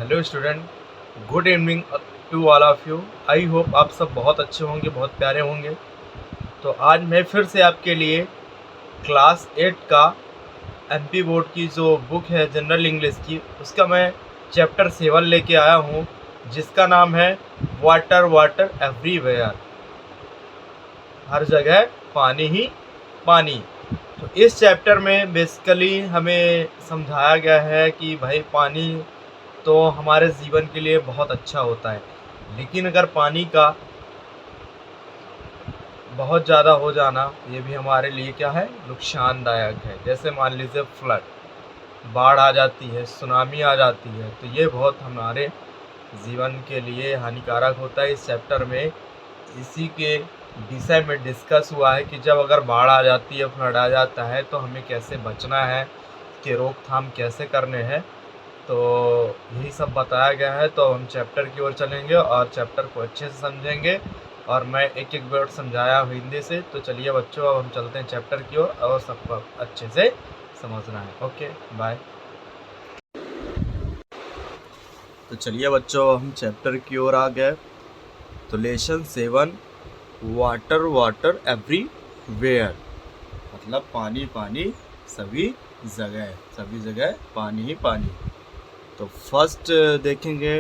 Hello student, good evening to all of you. I hope आप सब बहुत अच्छे होंगे, बहुत प्यारे होंगे। तो आज मैं फिर से आपके लिए क्लास 8 का एमपी बोर्ड की जो बुक है जनरल इंग्लिश की, उसका मैं चैप्टर 7 लेके आया हूँ, जिसका नाम है वाटर वाटर एवरीवेयर। हर जगह पानी ही पानी। तो इस चैप्टर में बेसिकली हमें समझाया गया है कि भाई पानी तो हमारे जीवन के लिए बहुत अच्छा होता है, लेकिन अगर पानी का बहुत ज़्यादा हो जाना ये भी हमारे लिए क्या है, नुकसानदायक है। जैसे मान लीजिए फ्लड, बाढ़ आ जाती है, सुनामी आ जाती है, तो ये बहुत हमारे जीवन के लिए हानिकारक होता है। इस चैप्टर में इसी के विषय में डिस्कस हुआ है कि जब अगर बाढ़ आ जाती है, फ्लड आ जाता है, तो हमें कैसे बचना है, इसके रोकथाम कैसे करने हैं। तो यही सब बताया गया है। तो हम चैप्टर की ओर चलेंगे और चैप्टर को अच्छे से समझेंगे। और मैं एक एक वर्ड समझाया हूँ हिंदी से। तो चलिए बच्चों, अब हम चलते हैं चैप्टर की ओर और सबको अच्छे से समझना है। Okay, bye. तो चलिए बच्चों, हम चैप्टर की ओर आ गए। तो लेसन 7, वाटर वाटर एवरीवेयर, मतलब पानी पानी सभी जगह पानी ही पानी। तो फर्स्ट देखेंगे,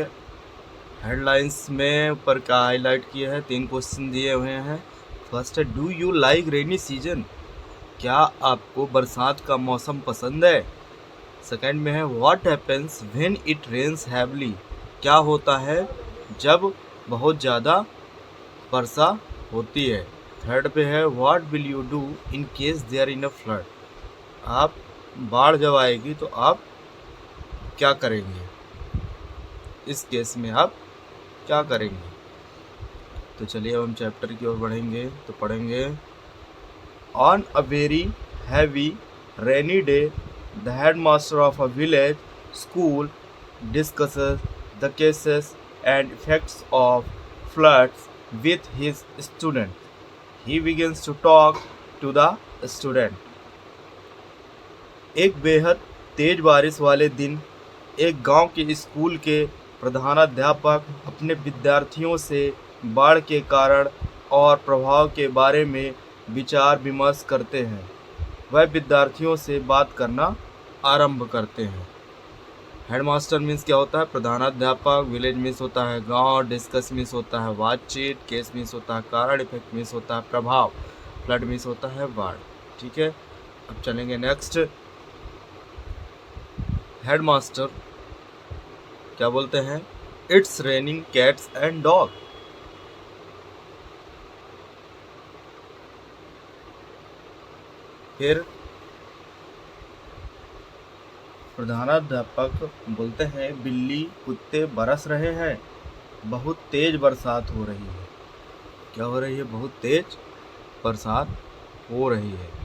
हेडलाइंस में ऊपर का हाईलाइट किया है, 3 क्वेश्चन दिए हुए हैं। फर्स्ट है, do you like rainy season? क्या आपको बरसात का मौसम पसंद है? सेकंड में है, what happens when it rains heavily? क्या होता है जब बहुत ज़्यादा वर्षा होती है? थर्ड पे है, what will you do in case there in a flood? आप बाढ़ जब आएगी तो आप क्या करेंगे, इस केस में आप क्या करेंगे? तो चलिए अब हम चैप्टर की ओर बढ़ेंगे। तो पढ़ेंगे, on a very heavy rainy day the headmaster of a village school discusses the cases and effects of floods with his student. He begins to talk to the student. एक बेहद तेज बारिश वाले दिन एक गांव के स्कूल के प्रधानाध्यापक अपने विद्यार्थियों से बाढ़ के कारण और प्रभाव के बारे में विचार विमर्श करते हैं। वह विद्यार्थियों से बात करना आरंभ करते हैं। हेडमास्टर मीन्स क्या होता है, प्रधानाध्यापक। विलेज मीन्स होता है गांव। डिस्कस मीन्स होता है बातचीत। केस मीन्स होता है कारण। इफेक्ट मीन्स होता है प्रभाव। फ्लड मीन्स होता है बाढ़। ठीक है, अब चलेंगे नेक्स्ट। हेडमास्टर क्या बोलते हैं, it's raining cats and dog. फिर प्रधानाध्यापक बोलते हैं, बिल्ली कुत्ते बरस रहे हैं, बहुत तेज बरसात हो रही है। क्या हो रही है, बहुत तेज बरसात हो रही है।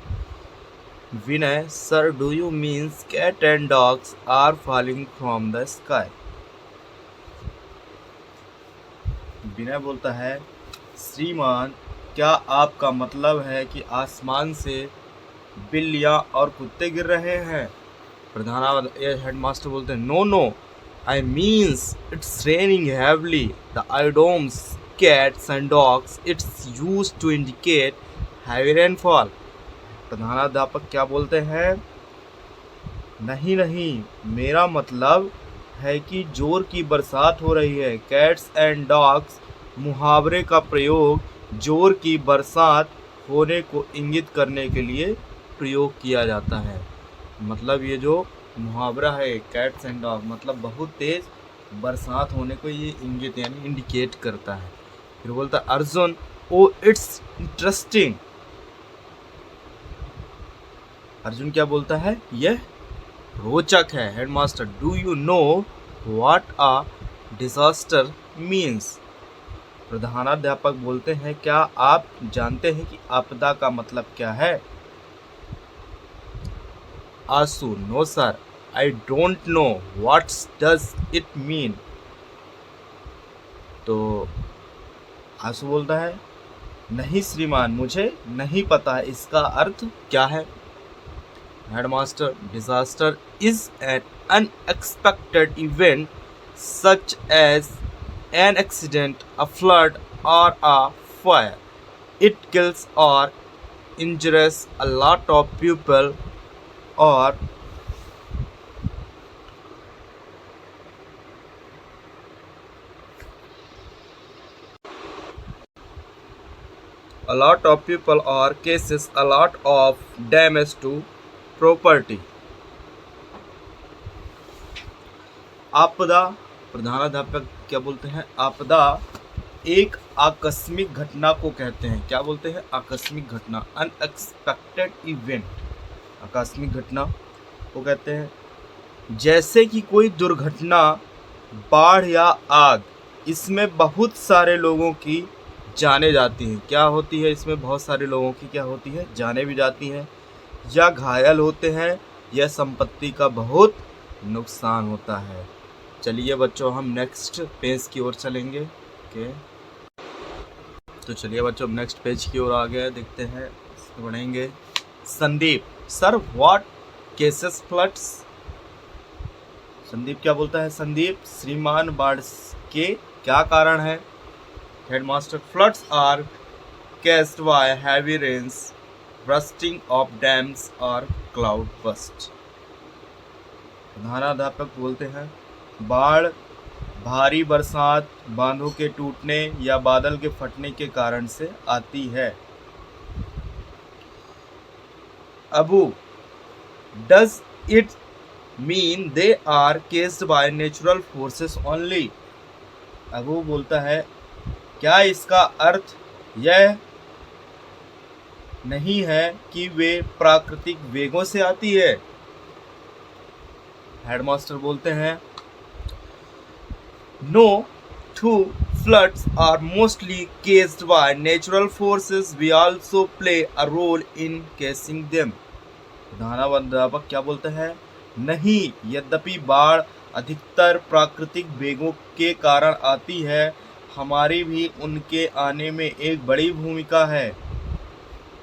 Vinay, sir do you means cat and dogs are falling from the sky? Vinay बोलता है, श्रीमान क्या आपका मतलब है कि आसमान से बिल्लियां और कुत्ते गिर रहे हैं? हेडमास्टर बोलते हैं, no no, I means it's raining heavily the idioms cats and dogs it's use to indicate heavy rainfall. प्रधानाध्यापक क्या बोलते हैं, नहीं नहीं, मेरा मतलब है कि जोर की बरसात हो रही है। कैट्स एंड डॉग्स मुहावरे का प्रयोग जोर की बरसात होने को इंगित करने के लिए प्रयोग किया जाता है। मतलब ये जो मुहावरा है कैट्स एंड डॉग, मतलब बहुत तेज बरसात होने को ये इंगित यानी इंडिकेट करता है। फिर बोलता है Arjun, oh it's interesting. Arjun क्या बोलता है, यह रोचक है। Headmaster, do you know what a disaster means? प्रधानाध्यापक बोलते हैं, क्या आप जानते हैं कि आपदा का मतलब क्या है? Ansu, no sir, I don't know, what does it mean? तो आंसू बोलता है, नहीं श्रीमान, मुझे नहीं पता इसका अर्थ क्या है। Headmaster, disaster is an unexpected event such as an accident, a flood, or a fire. It kills or injures a lot of people, or cases a lot of damage to property. आपदा, प्रधानाध्यापक क्या बोलते हैं? आपदा एक आकस्मिक घटना को कहते हैं। क्या बोलते हैं? आकस्मिक घटना, अनएक्सपेक्टेड इवेंट, आकस्मिक घटना को कहते हैं। जैसे कि कोई दुर्घटना, बाढ़ या आग, इसमें बहुत सारे लोगों की जाने जाती हैं। क्या होती है? इसमें बहुत सारे लोगों की क्या होती है? जाने भी जाती हैं, या घायल होते हैं, या संपत्ति का बहुत नुकसान होता है। चलिए बच्चों, हम नेक्स्ट पेज की ओर चलेंगे। ओके, तो चलिए बच्चों, नेक्स्ट पेज की ओर आ गए, देखते हैं, पढ़ेंगे। Sandeep, sir what cases floods? Sandeep क्या बोलता है? संदीप, श्रीमान बाढ़ के क्या कारण है? Headmaster, floods are caused by heavy rains, bursting of dams और क्लाउड बस्ट। प्रधानाध्यापक बोलते हैं, बाढ़ भारी बरसात, बांधों के टूटने या बादल के फटने के कारण से आती है। Abu, does it mean they are caused by natural forces only? Abu बोलता है, क्या इसका अर्थ यह नहीं है कि वे प्राकृतिक वेगों से आती है? हेडमास्टर बोलते हैं, no, two floods are mostly caused by natural forces. We also play a role in causing them. प्रधानाध्यापक क्या बोलते हैं? नहीं, यद्यपि बाढ़ अधिकतर प्राकृतिक वेगों के कारण आती है, हमारी भी उनके आने में एक बड़ी भूमिका है।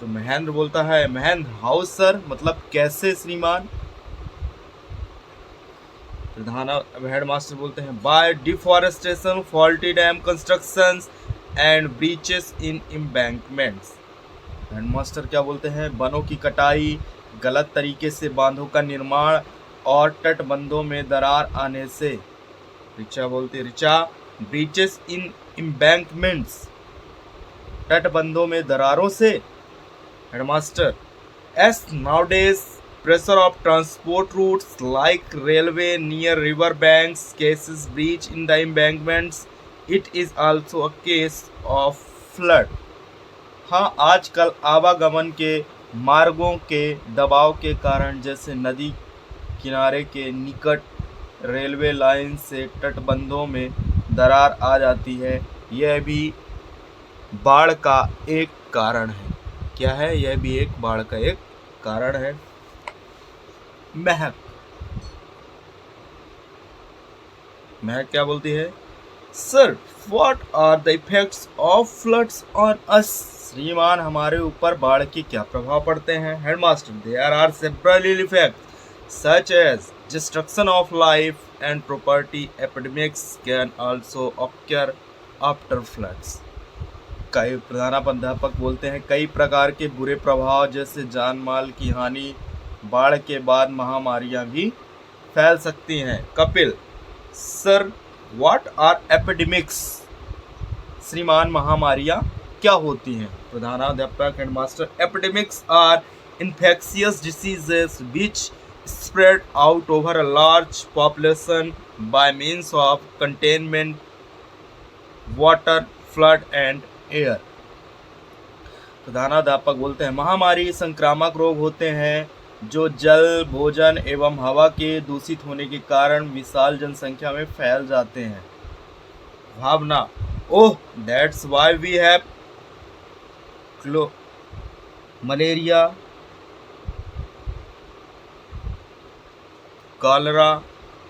तो महेंद्र बोलता है, महेंद्र, हाउ सर, मतलब कैसे श्रीमान? हेडमास्टर बोलते हैं, bye deforestation, faulty dam constructions and breaches in embankments. Headmaster क्या बोलते हैं? वनों की कटाई, गलत तरीके से बांधों का निर्माण और तटबंधों में दरार आने से। ऋचा बोलती है, ऋचा, ब्रीचेस इन एम्बैंकमेंट्स, तटबंधों में दरारों से। Headmaster, S nowadays pressure of transport routes like railway near river banks cases breach in the embankments. It is also a case of flood. हाँ, आजकल आवागमन के मार्गों के दबाव के कारण, जैसे नदी किनारे के निकट रेलवे लाइन से तटबंधों में दरार आ जाती है, यह भी बाढ़ का एक कारण है। क्या है? यह भी एक बाढ़ का एक कारण है। महक क्या बोलती है? Sir, what are the effects of floods on us? श्रीमान, हमारे ऊपर बाढ़ के क्या प्रभाव पड़ते हैं? Headmaster, there are several effects such as destruction of life and property. Epidemics can also occur after floods. कई प्रधानाध्यापक बोलते हैं, कई प्रकार के बुरे प्रभाव जैसे जान माल की हानि, बाढ़ के बाद महामारियां भी फैल सकती हैं। Kapil, sir what are epidemics? श्रीमान, महामारियां क्या होती हैं? प्रधानाध्यापक, headmaster, epidemics are infectious diseases which spread out over a large population by means of containment, water, flood and air. प्रधानाध्यापक बोलते हैं, महामारी संक्रामक रोग होते हैं जो जल, भोजन एवं हवा के दूषित होने के कारण विशाल जनसंख्या में फैल जाते हैं। Bhavna, oh, that's why we have malaria, cholera,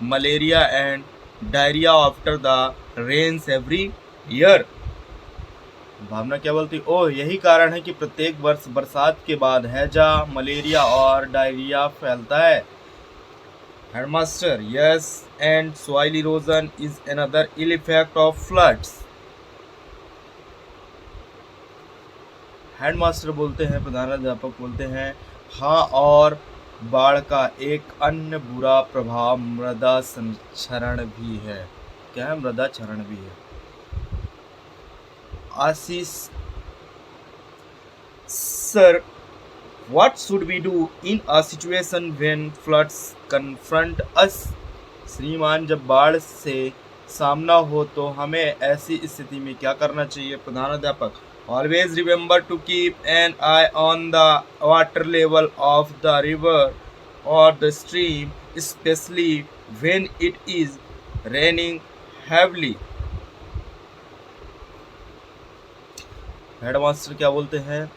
malaria and diarrhoea after the rains every year. Bhavna क्या बोलती? ओह, यही कारण है कि प्रत्येक वर्ष बरसात के बाद हैजा, मलेरिया और डायरिया फैलता है। Headmaster, yes, and soil erosion is another ill effect of floods. Headmaster बोलते हैं, प्रधानाध्यापक बोलते हैं, हाँ, और बाढ़ का एक अन्य बुरा प्रभाव मृदा क्षरण भी है। क्या है? मृदा क्षरण भी है। आशीष sir, what should we do in a situation when floods confront us? श्रीमान, जब बाढ़ से सामना हो तो हमें ऐसी स्थिति में क्या करना चाहिए? प्रधानाध्यापक, always remember to keep an eye on the water level of the river or the stream, especially when it is raining heavily. Headmaster क्या बोलते हैं?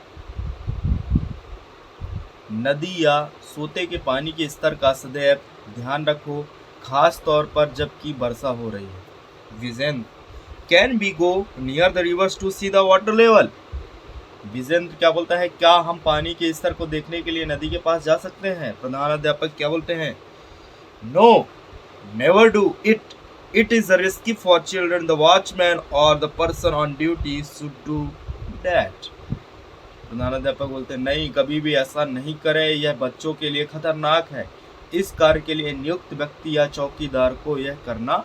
नदी या सोते के पानी के स्तर का सदैव ध्यान रखो, खास तौर पर जबकि वर्षा हो रही है। Vijendra, can be go near the rivers to see the water level? Vijendra क्या बोलता है? क्या हम पानी के स्तर को देखने के लिए नदी के पास जा सकते हैं? प्रधानाध्यापक क्या बोलते हैं? No, never do it, it is risky for children, the watchman और the person on duty should do that. प्रधानाध्यापक बोलते हैं, नहीं, कभी भी ऐसा नहीं करें, यह बच्चों के लिए खतरनाक है। इस कार्य के लिए नियुक्त व्यक्ति या चौकीदार को यह करना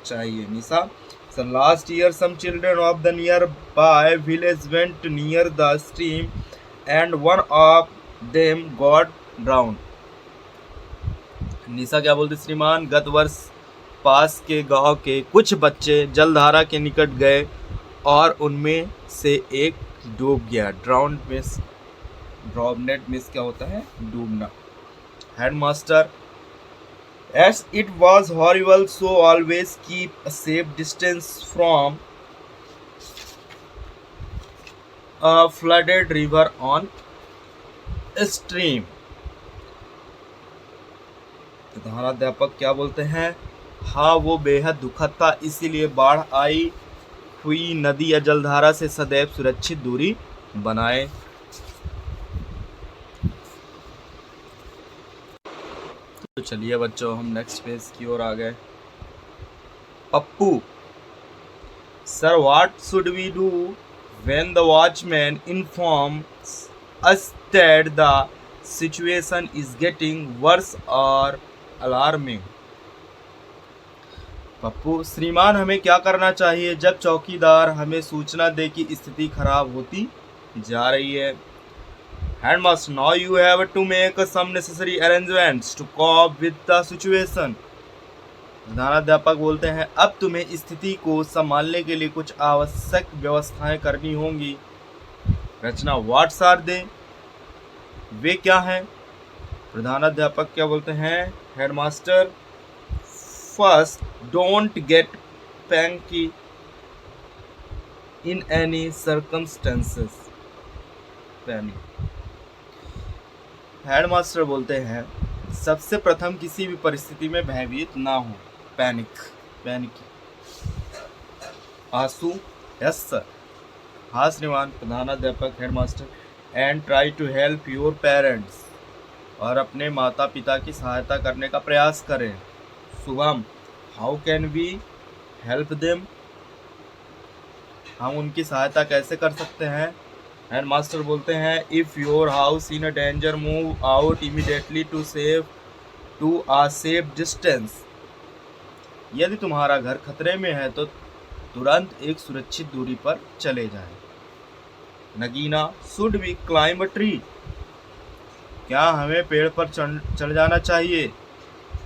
चाहिए। निशा, so last year some children of the nearby village went near the stream and one of them got drowned. निशा क्या बोलते? श्रीमान, गत वर्ष पास के गांव के कुछ बच्चे जलधारा के निकट गए और उनमें से एक डूब गया। ड्रॉपनेट मिस क्या होता है? डूबना। Headmaster, as it was horrible, so always keep a safe distance from a flooded river on a stream. प्रधानाध्यापक क्या बोलते हैं? हाँ, वो बेहद दुखद था, इसीलिए बाढ़ आई हुई नदी या जलधारा से सदैव सुरक्षित दूरी बनाए। तो चलिए बच्चों, हम नेक्स्ट पेज की ओर आ गए। Pappu, sir, what should we do when the watchman informs us that the situation is getting worse और अलार्मिंग? पप्पू, श्रीमान, हमें क्या करना चाहिए जब चौकीदार हमें सूचना दे कि स्थिति खराब होती जा रही है? Headmaster, now you have to make some necessary arrangements to cope with the situation. प्रधानाध्यापक बोलते हैं, अब तुम्हें स्थिति को संभालने के लिए कुछ आवश्यक व्यवस्थाएं करनी होंगी। रचना, व्हाट्स आर दे? वे क्या हैं? प्रधानाध्यापक क्या बोलते हैं? Headmaster, first, don't get panicky in any circumstances. Headmaster बोलते हैं, सबसे प्रथम किसी भी परिस्थिति में भयभीत ना हो। पैनिक। आंसू, यस सर। हाँ श्रीमान। प्रधानाध्यापक, headmaster, and try to help your parents, और अपने माता पिता की सहायता करने का प्रयास करें। Shubham, how can we help them? हम उनकी सहायता कैसे कर सकते हैं? हेडमास्टर बोलते हैं, if your house in a danger, move out immediately to a safe distance. यदि तुम्हारा घर खतरे में है तो तुरंत एक सुरक्षित दूरी पर चले जाएं। Nagina, should we climb a tree? क्या हमें पेड़ पर चढ़ जाना चाहिए?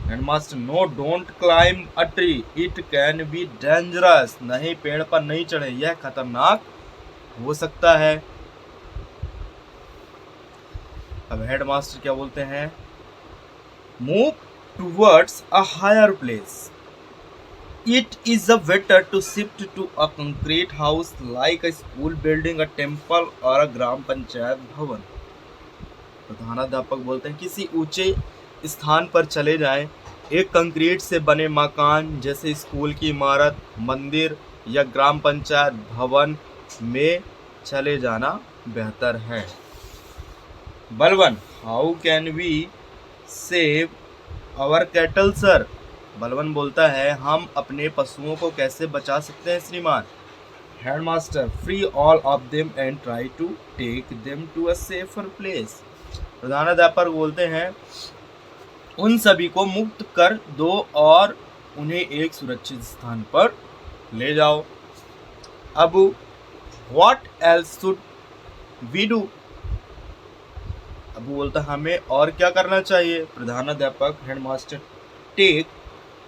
Headmaster, no, don't climb a tree, it can be dangerous. नहीं, पेड़ पर नहीं चढ़े, यह खतरनाक हो सकता है। अब हेडमास्टर क्या बोलते हैं? Move towards a higher place, it is a better to shift to a concrete house like a school building, a temple और अ ग्राम पंचायत भवन। प्रधानाध्यापक बोलते हैं, किसी ऊंचे स्थान पर चले जाएं, एक कंक्रीट से बने मकान जैसे स्कूल की इमारत, मंदिर या ग्राम पंचायत भवन में चले जाना बेहतर है। Balwan, how can we save our cattle sir. Balwan बोलता है, हम अपने पशुओं को कैसे बचा सकते हैं श्रीमान। Headmaster, free all of them and try to take them to a safer place. प्रधानाध्यापक बोलते हैं, उन सभी को मुक्त कर दो और उन्हें एक सुरक्षित स्थान पर ले जाओ। अब what else should we do. Abu बोलता, हमें और क्या करना चाहिए। प्रधानाध्यापक, headmaster, take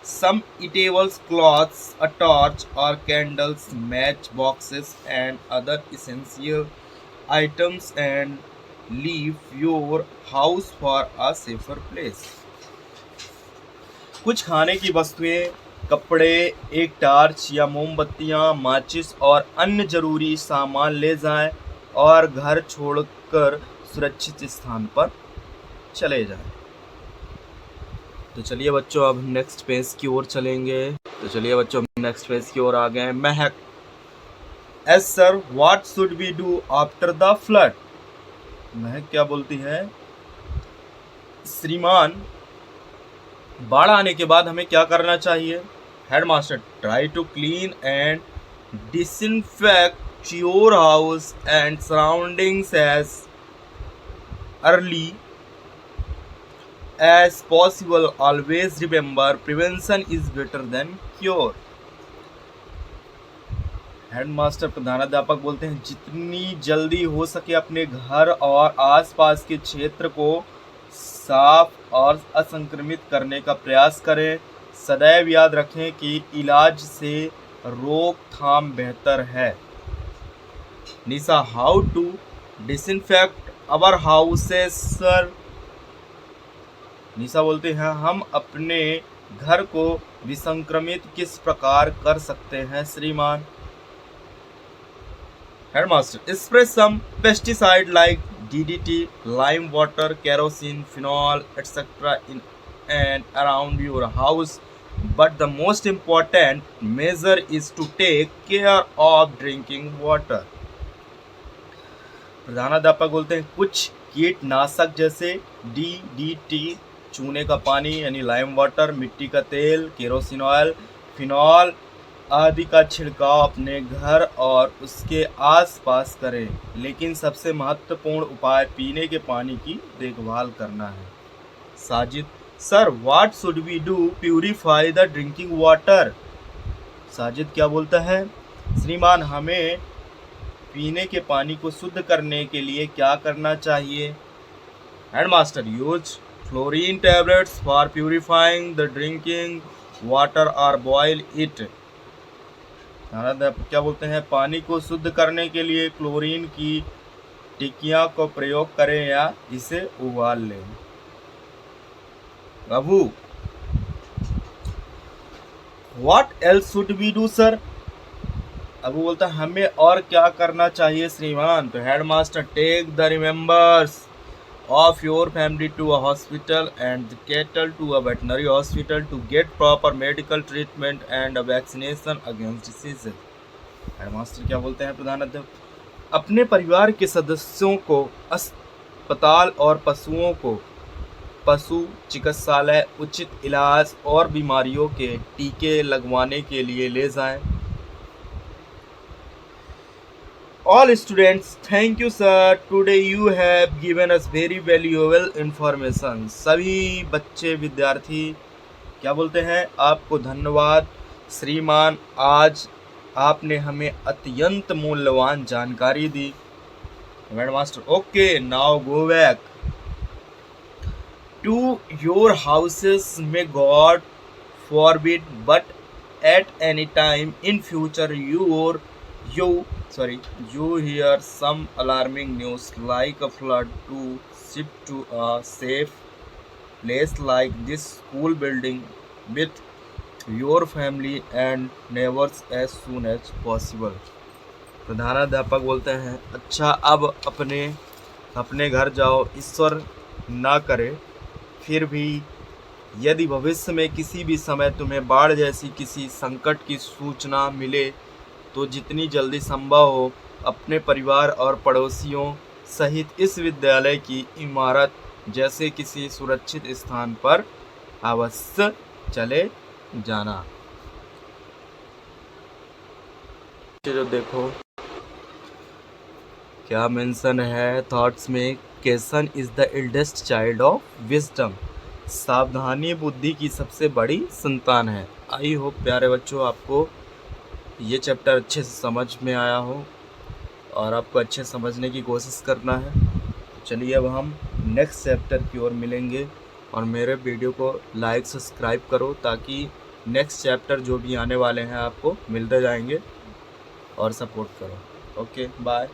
some eatables, cloths, a torch or candles, match boxes and other essential items and leave your house for a safer place। कुछ खाने की वस्तुएं, कपड़े, एक टार्च या मोमबत्तियां, माचिस और अन्य जरूरी सामान ले जाएं और घर छोड़कर सुरक्षित स्थान पर चले जाएं। तो चलिए बच्चों, अब नेक्स्ट पेज की ओर चलेंगे। तो चलिए बच्चों, नेक्स्ट पेज की ओर आ गए। Mahak, yes sir, what should we do after the flood. Mahak क्या बोलती है, श्रीमान, बाढ़ आने के बाद हमें क्या करना चाहिए। Headmaster, try to clean and disinfect your house and surroundings as early as possible, always remember prevention is better than cure। Headmaster, प्रधानाध्यापक बोलते हैं, जितनी जल्दी हो सके अपने घर और आसपास के क्षेत्र को साफ और असंक्रमित करने का प्रयास करें। सदैव याद रखें कि इलाज से रोकथाम बेहतर है। Nisha, how to disinfect our houses sir. Nisha बोलते हैं, हम अपने घर को विसंक्रमित किस प्रकार कर सकते हैं श्रीमान। Headmaster, spray some pesticide like DDT, lime water, kerosene, phenol etcetera in and around your house, but the most important major is to take care of drinking water. प्रधानाध्यापक बोलते हैं, कुछ कीटनाशक जैसे DDT, चूने का पानी यानी लाइम वाटर, मिट्टी का तेल, केरोसिन ऑयल, फिनॉल आदि का छिड़काव अपने घर और उसके आसपास करें, लेकिन सबसे महत्वपूर्ण उपाय पीने के पानी की देखभाल करना है। Sajid, sir, what should we do purify the drinking water. Sajid क्या बोलता है, श्रीमान, हमें पीने के पानी को शुद्ध करने के लिए क्या करना चाहिए। Headmaster, use fluorine tablets for purifying the drinking water और बॉयल इट। क्या बोलते हैं, पानी को शुद्ध करने के लिए क्लोरीन की टिक्कियां को प्रयोग करें या इसे उबाल लें। Prabhu, what else should we do sir. Abu बोलता है, हमें और क्या करना चाहिए श्रीमान। तो headmaster, take the remembers of your family to a hospital and the cattle to a veterinary hospital to get proper medical treatment and a vaccination against diseases। Headmaster क्या बोलते हैं, प्रधानाध्यापक, अपने परिवार के सदस्यों को अस्पताल और पशुओं को पशु चिकित्सालय उचित इलाज और बीमारियों के टीके लगवाने के लिए ले जाएं। All students, thank you sir. Today you have given us very valuable information। सभी बच्चे विद्यार्थी क्या बोलते हैं, आपको धन्यवाद श्रीमान, आज आपने हमें अत्यंत मूल्यवान जानकारी दी। Headmaster, okay, now go back to your houses, may God forbid, but at any time in future you hear some alarming news like a flood, to shift to a safe place like this school building with your family and neighbors as soon as possible। प्रधानाध्यापक बोलते हैं, अच्छा, अब अपने घर जाओ, ईश्वर ना करे फिर भी यदि भविष्य में किसी भी समय तुम्हें बाढ़ जैसी किसी संकट की सूचना मिले तो जितनी जल्दी संभव हो अपने परिवार और पड़ोसियों सहित इस विद्यालय की इमारत जैसे किसी सुरक्षित स्थान पर अवश्य चले जाना। जो देखो क्या मेंशन है थॉट्स में, केसन is the eldest child of wisdom, सावधानी बुद्धि की सबसे बड़ी संतान है। आई होप प्यारे बच्चों आपको ये चैप्टर अच्छे से समझ में आया हो और आपको अच्छे समझने की कोशिश करना है। चलिए अब हम नेक्स्ट चैप्टर की ओर मिलेंगे और मेरे वीडियो को लाइक सब्सक्राइब करो ताकि नेक्स्ट चैप्टर जो भी आने वाले हैं आपको मिलते जाएंगे और सपोर्ट करो। Okay bye.